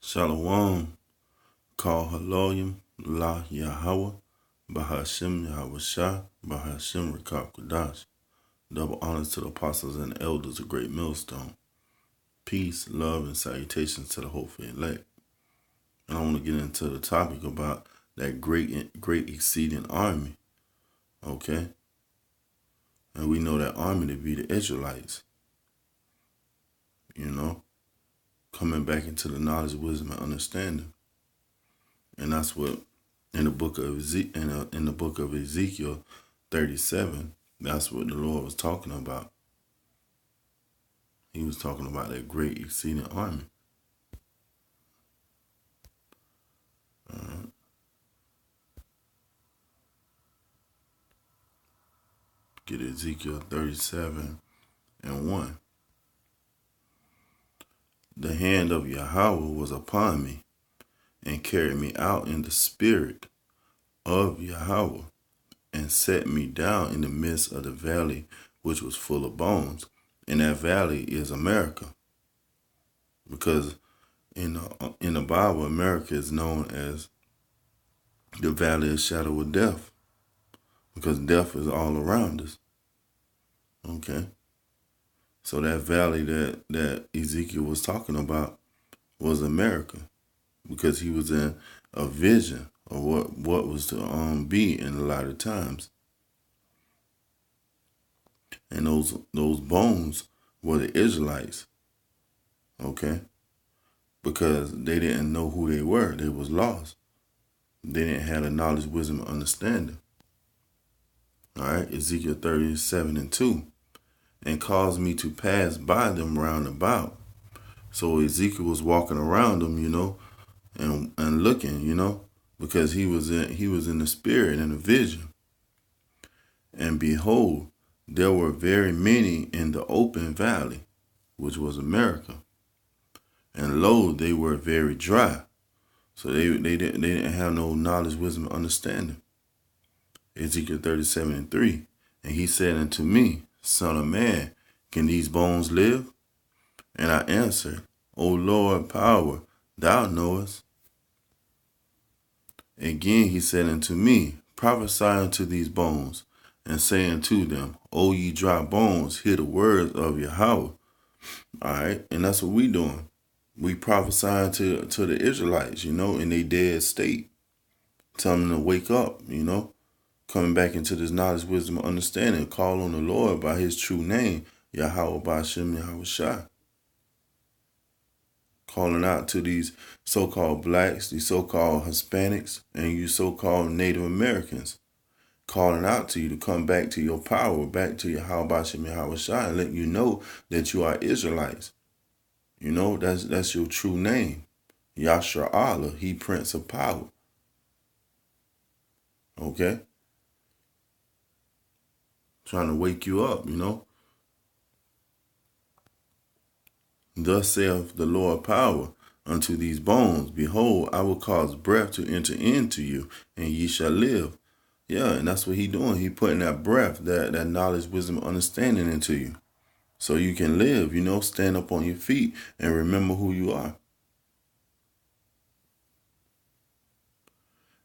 Shalom, call Haloyim, La Yahweh, Bahashem Yahweh Shah, Bahashem Rekab Kodash. Double honors to the apostles and elders of Great Millstone. Peace, love, and salutations to the hopeful elect. And I want to get into the topic about that great exceeding army. Okay? And we know that army to be the Israelites. Coming back into the knowledge, wisdom, and understanding. And that's what in the book of Ezekiel 37, that's what the Lord was talking about. He was talking about that great exceeding army. All right. Get Ezekiel 37 and 1. The hand of Yahweh was upon me and carried me out in the spirit of Yahweh and set me down in the midst of the valley which was full of bones. And that valley is America. Because in the Bible, America is known as the valley of shadow of death. Because death is all around us. Okay? So that valley that Ezekiel was talking about was America. Because he was in a vision of what was to be in the latter times. And those bones were the Israelites. Okay? Because they didn't know who they were. They was lost. They didn't have the knowledge, wisdom, and understanding. All right? Ezekiel 37 and 2. And caused me to pass by them round about. So Ezekiel was walking around them, and looking, because he was in the spirit and the vision. And behold, there were very many in the open valley, which was America. And lo, they were very dry. So they didn't have no knowledge, wisdom, understanding. Ezekiel 37 and 3. And he said unto me, Son of man, can these bones live? And I answered, O Lord, power, thou knowest. Again he said unto me, Prophesy unto these bones, and say unto them, O ye dry bones, hear the words of Yahweh. All right, and that's what we doing. We prophesying to the Israelites, in their dead state, telling them to wake up, coming back into this knowledge, wisdom, and understanding, call on the Lord by his true name, Yahweh Ba'ashem Yahweh Shah. Calling out to these so-called blacks, these so-called Hispanics, and you so-called Native Americans. Calling out to you to come back to your power, back to Yahweh Ba'ashem Yahweh Shah, and letting you know that you are Israelites. That's your true name. Yashar Allah, he Prince of Power. Okay? Trying to wake you up, Thus saith the Lord power unto these bones, Behold, I will cause breath to enter into you, and ye shall live. Yeah, and that's what he doing. He putting that breath, that knowledge, wisdom, understanding into you. So you can live, stand up on your feet and remember who you are.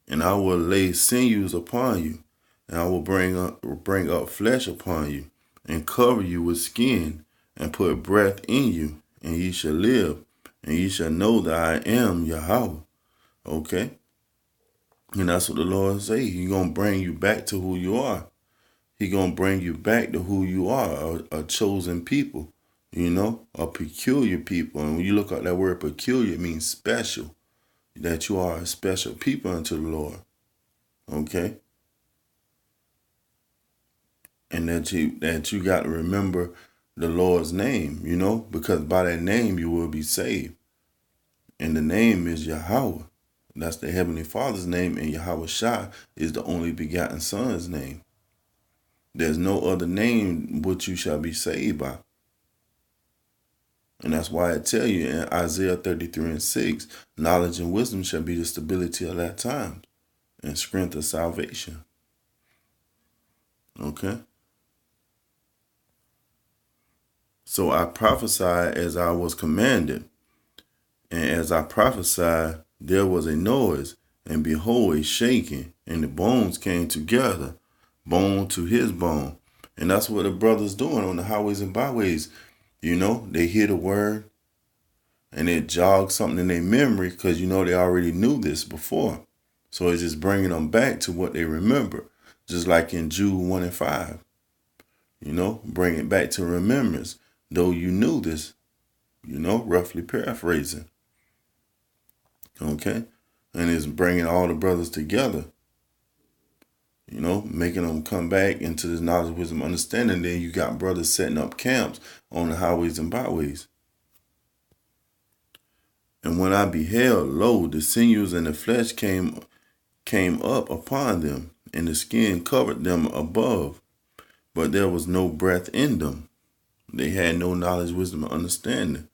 And I will lay sinews upon you, and I will bring up flesh upon you, and cover you with skin, and put breath in you, and ye shall live, and ye shall know that I am Yahweh. Okay? And that's what the Lord say. He's going to bring you back to who you are. He's going to bring you back to who you are, a chosen people, a peculiar people. And when you look at that word peculiar, it means special, that you are a special people unto the Lord. Okay? And that you got to remember the Lord's name, because by that name you will be saved. And the name is Yahweh. That's the Heavenly Father's name, and Yahweh Shah is the only begotten Son's name. There's no other name which you shall be saved by. And that's why I tell you in Isaiah 33 and 6, knowledge and wisdom shall be the stability of that time and strength of salvation. Okay? So I prophesied as I was commanded, And as I prophesied, there was a noise, and behold, a shaking, and the bones came together, bone to his bone. And that's what the brothers doing on the highways and byways. They hear the word and it jogs something in their memory because, they already knew this before. So it's just bringing them back to what they remember. Just like in Jude 1 and 5. Bring it back to remembrance. Though you knew this, roughly paraphrasing. Okay? And it's bringing all the brothers together. Making them come back into this knowledge, wisdom, understanding. Then you got brothers setting up camps on the highways and byways. And when I beheld, lo, the sinews and the flesh came up upon them, and the skin covered them above, but there was no breath in them. They had no knowledge, wisdom, and understanding.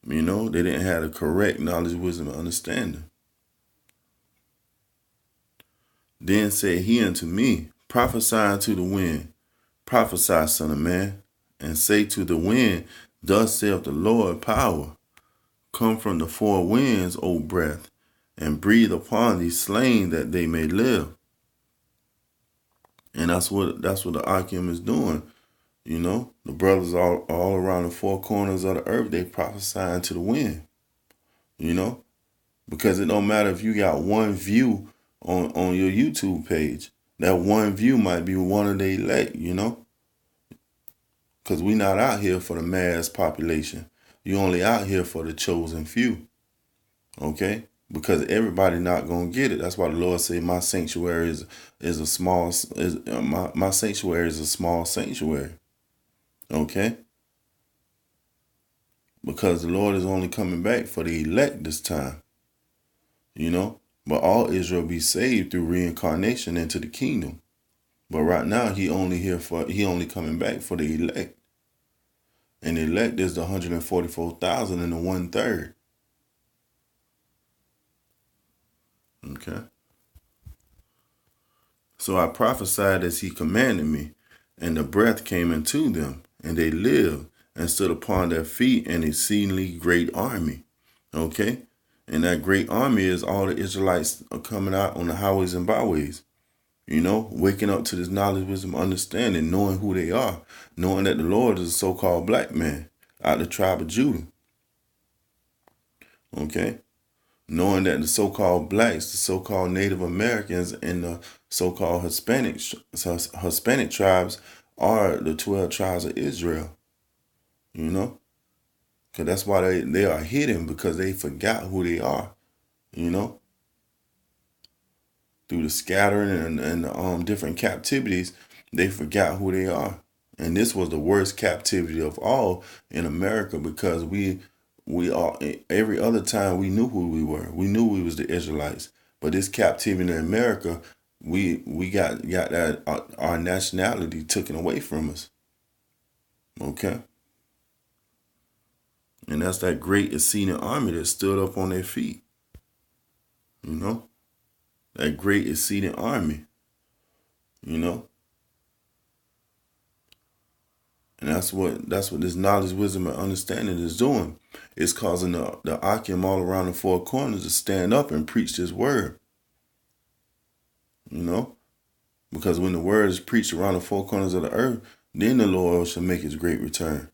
They didn't have the correct knowledge, wisdom, and understanding. Then said he unto me, prophesy unto the wind, prophesy, son of man, and say to the wind, thus saith the Lord power, come from the four winds, O breath, and breathe upon these slain that they may live. And that's what the Akim is doing. The brothers all around the four corners of the earth, they prophesying to the wind. Because it don't matter if you got one view on your YouTube page. That one view might be one of the elect, Because we not out here for the mass population. You only out here for the chosen few. Okay? Because everybody not gonna get it. That's why the Lord said, "My sanctuary is a small my sanctuary is a small sanctuary." Okay? Because the Lord is only coming back for the elect this time. But all Israel be saved through reincarnation into the kingdom. But right now he only coming back for the elect. And the elect is the 144,000 and the 1/3. Okay. So I prophesied as he commanded me, and the breath came into them, and they lived and stood upon their feet, an exceedingly great army. Okay? And that great army is all the Israelites are coming out on the highways and byways. Waking up to this knowledge, wisdom, understanding, knowing who they are, knowing that the Lord is a so-called black man out of the tribe of Judah. Okay? Knowing that the so-called blacks, the so-called Native Americans, and the so-called Hispanic tribes are the 12 tribes of Israel. Because that's why they are hidden, because they forgot who they are. Through the scattering and different captivities, they forgot who they are. And this was the worst captivity of all in America, because we all, every other time we knew who we were. We knew we was the Israelites. But this captivity in America, we got that our nationality taken away from us. Okay? And that's that great exceeding army that stood up on their feet. That great exceeding army. And that's what this knowledge, wisdom, and understanding is doing. It's causing the Akim all around the four corners to stand up and preach this word. Because when the word is preached around the four corners of the earth, then the Lord shall make his great return.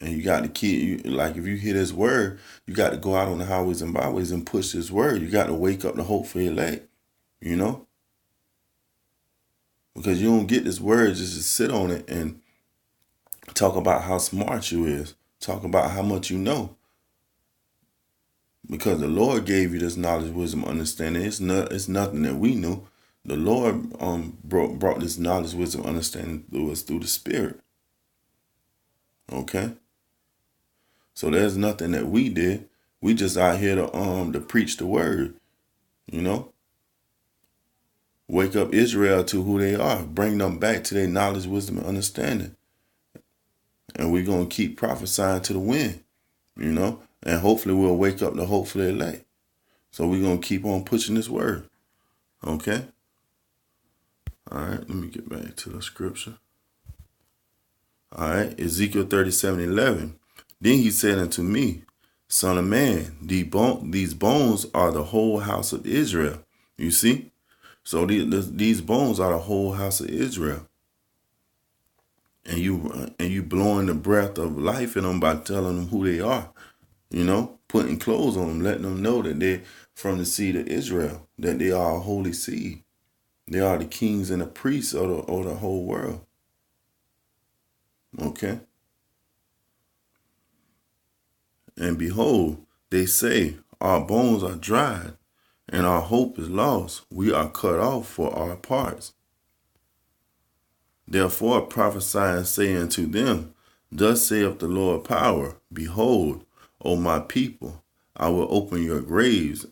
And you got to keep, like, if you hear this word, you got to go out on the highways and byways and push this word. You got to wake up the hope for your elect, Because you don't get this word just to sit on it and talk about how smart you is. Talk about how much you know. Because the Lord gave you this knowledge, wisdom, understanding. It's nothing that we knew. The Lord brought this knowledge, wisdom, understanding through us through the Spirit. Okay? So there's nothing that we did. We just out here to preach the word. Wake up Israel to who they are. Bring them back to their knowledge, wisdom, and understanding. And we're going to keep prophesying to the wind, And hopefully we'll wake up the hopefully elect. So we're going to keep on pushing this word. Okay? All right, let me get back to the scripture. All right, Ezekiel 37:11. Then he said unto me, Son of man, these bones are the whole house of Israel. You see? So these bones are the whole house of Israel. And you blowing the breath of life in them by telling them who they are. Putting clothes on them, letting them know that they're from the seed of Israel, that they are a holy seed. They are the kings and the priests of the whole world. Okay? And behold, they say, our bones are dried, and our hope is lost. We are cut off for our parts. Therefore prophesy and say unto them, Thus saith the Lord power, Behold, O my people, I will open your graves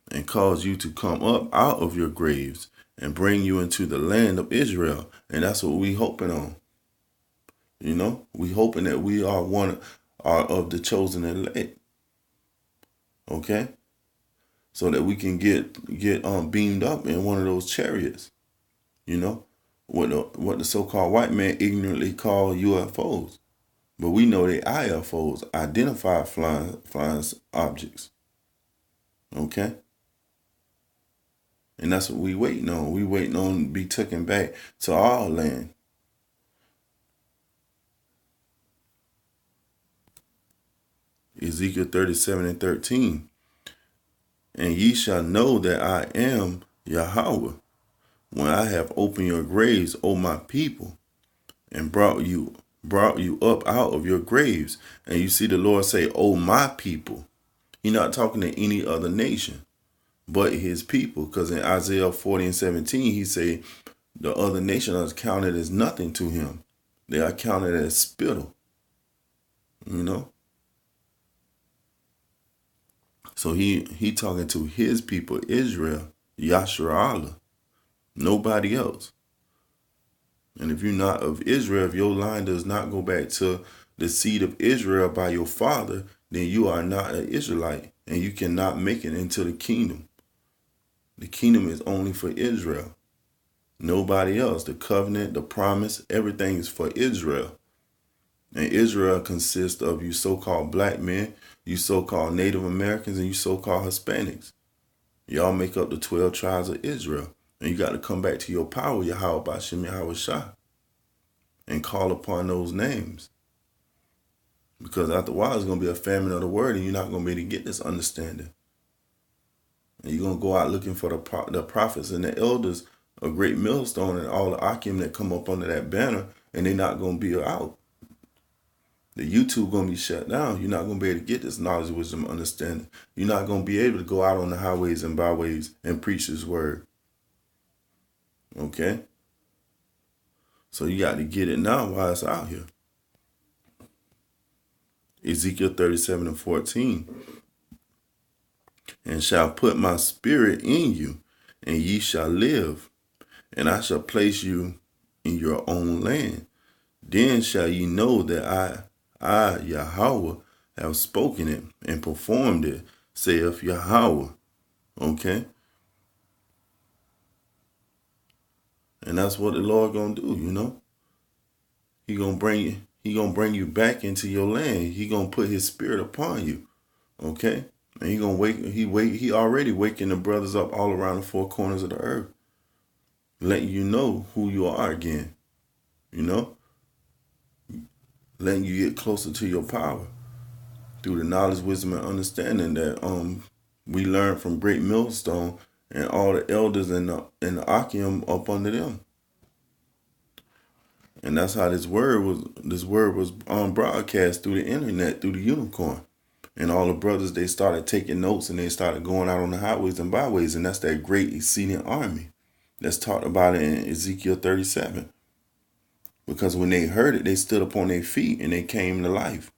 and cause you to come up out of your graves and bring you into the land of Israel. And that's what we hoping on. We hoping that we are are of the chosen elect. Okay? So that we can get beamed up in one of those chariots. What the so-called white man ignorantly call UFOs. But we know they IFOs, identified flying objects. Okay? And that's what we waiting on. We waiting on to be taken back to our land. Ezekiel 37:13. And ye shall know that I am Yahweh, when I have opened your graves, O my people, and brought you up out of your graves. And you see the Lord say, O my people. He's not talking to any other nation but his people. Because in Isaiah 40:17, he say the other nation are counted as nothing to him. They are counted as spittle. So he talking to his people, Israel, Yasharallah, nobody else. And if you're not of Israel, if your line does not go back to the seed of Israel by your father, then you are not an Israelite, and you cannot make it into the kingdom. The kingdom is only for Israel. Nobody else. The covenant, the promise, everything is for Israel. And Israel consists of you so-called black men, you so-called Native Americans, and you so-called Hispanics. Y'all make up the 12 tribes of Israel. And you got to come back to your power, Yahweh Bashim Yahweh Shah, and call upon those names. Because after a while, it's going to be a famine of the word, and you're not going to be able to get this understanding. And you're going to go out looking for the prophets and the elders, a great millstone, and all the Akim that come up under that banner, and they're not going to be out. The YouTube going to be shut down. You're not going to be able to get this knowledge, wisdom, understanding. You're not going to be able to go out on the highways and byways and preach this word. Okay? So you got to get it now while it's out here. Ezekiel 37:14. And shall put my spirit in you, and ye shall live, and I shall place you in your own land. Then shall ye know that I, Yahweh, have spoken it and performed it, saith Yahweh. Okay? And that's what the Lord gonna do, He gonna bring you back into your land. He gonna put his spirit upon you. Okay? And he already waking the brothers up all around the four corners of the earth. Letting you know who you are again. Letting you get closer to your power. Through the knowledge, wisdom, and understanding that we learned from Great Millstone and all the elders and the Akim up under them. And that's how this word was broadcast through the internet, through the unicorn. And all the brothers, they started taking notes, and they started going out on the highways and byways. And that's that great exceeding army that's talked about in Ezekiel 37. Because when they heard it, they stood up on their feet and they came to life.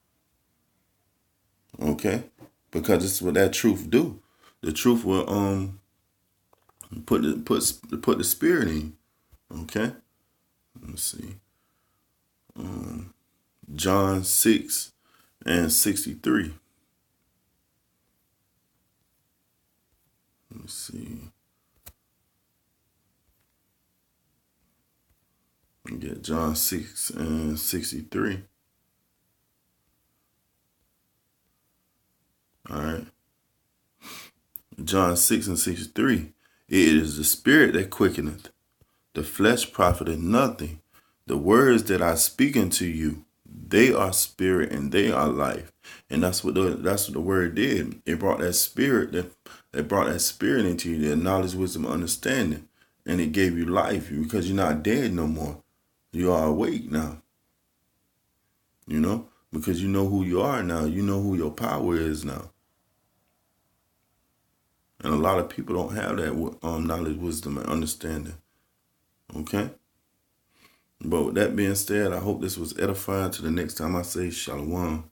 Okay? Because this is what that truth do. The truth will put the spirit in. Okay? Let's see. John 6:63. Let's see. Get John 6:63. All right. John 6:63. It is the spirit that quickeneth, the flesh profiteth nothing. The words that I speak unto you, they are spirit and they are life. And that's what the word did. It brought that spirit that brought that spirit into you, that knowledge, wisdom, understanding. And it gave you life because you're not dead no more. You are awake now. Because you know who you are now. You know who your power is now. And a lot of people don't have that knowledge, wisdom, and understanding. Okay? But with that being said, I hope this was edifying. To the next time I say shalom.